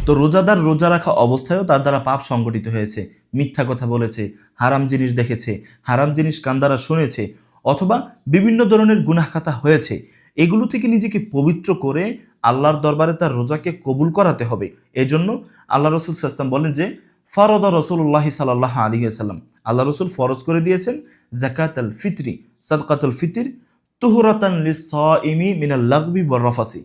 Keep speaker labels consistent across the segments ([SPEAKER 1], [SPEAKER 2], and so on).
[SPEAKER 1] তো রোজাদার রোজা রাখা অবস্থায়ও তার দ্বারা পাপ সংগঠিত হয়েছে, মিথ্যা কথা বলেছে, হারাম জিনিস দেখেছে, হারাম জিনিস কান দ্বারা শুনেছে, অথবা বিভিন্ন ধরনের গুনাহখাতা হয়েছে, এগুলো থেকে নিজেকে পবিত্র করে আল্লাহর দরবারে তার রোজাকে কবুল করাতে হবে। এজন্য আল্লাহ রসুল সাল্লাম বলেন যে ফরদা রসুল্লাহ সাল্লাহ আলী আসাল্লাম, আল্লাহ রসুল ফরজ করে দিয়েছেন জাকাত আল ফিতরি, সাদকাতুল ফিতির, তুহরাতান লিস-সাইমি মিনাল লাগবি ওয়ার রফাসি।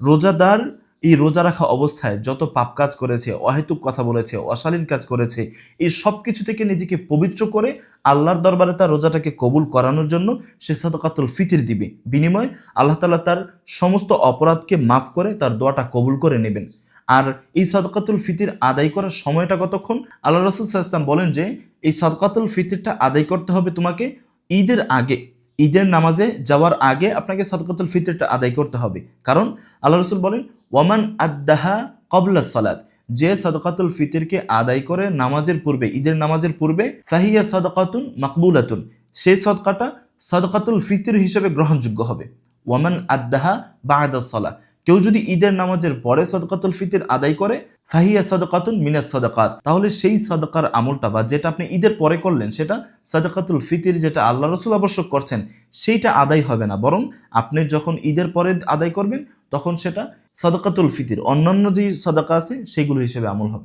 [SPEAKER 1] রোজাদার এই রোজা রাখা অবস্থায় যত পাপ কাজ করেছে, অহেতুক কথা বলেছে, অশালীন কাজ করেছে, এই সব কিছু থেকে নিজেকে পবিত্র করে আল্লাহর দরবারে তার রোজাটাকে কবুল করানোর জন্য সে সাদকাতুল ফিতির দিবে। বিনিময়ে আল্লাহ তাআলা তার সমস্ত অপরাধকে মাফ করে তার দোয়াটা কবুল করে নেবেন। আর এই সাদকাতুল ফিতির আদায় করার সময়টা কতক্ষণ? আল্লাহ রাসূল সাল্লাল্লাহু আলাইহি ওয়াসাল্লাম বলেন যে এই সাদকাতুল ফিতিরটা আদায় করতে হবে তোমাকে ঈদের আগে, ঈদের নামাজে যাওয়ার আগে আপনাকে সাদকাতুল ফিতরটা আদায় করতে হবে। কারণ আল্লাহ রাসূল বলেন ওয়ামান আদ্দাহা ক্বাবলা সালাত, যে সাদকাতুল ফিতরকে আদায় করে নামাজের পূর্বে, ঈদের নামাজের পূর্বে, ফাহিয়া সাদকাতুন মাকবুলাতুন, সেই সদকাটা সাদকাতুল ফিতর হিসেবে গ্রহণযোগ্য হবে। ওয়ামান আদ্দাহা বা'দা সালাহ, কেউ যদি ঈদের নামাজের পরে সাদকাতুল ফিতর আদায় করে, ফাহিয়া সাদকাতুন মিনাস সাদাকাত, তাহলে সেই সাদাকার আমলটা বা যেটা আপনি ঈদের পরে করলেন সেটা সাদাকাতুল ফিতর, যেটা আল্লাহ রাসূল আবশ্যক করছেন, সেইটা আদায় হবে না, বরং আপনি যখন ঈদের পরে আদায় করবেন তখন সেটা সাদাকাতুল ফিতর, অন্যান্য যে সাদাকা আছে সেগুলো হিসেবে আমল হবে।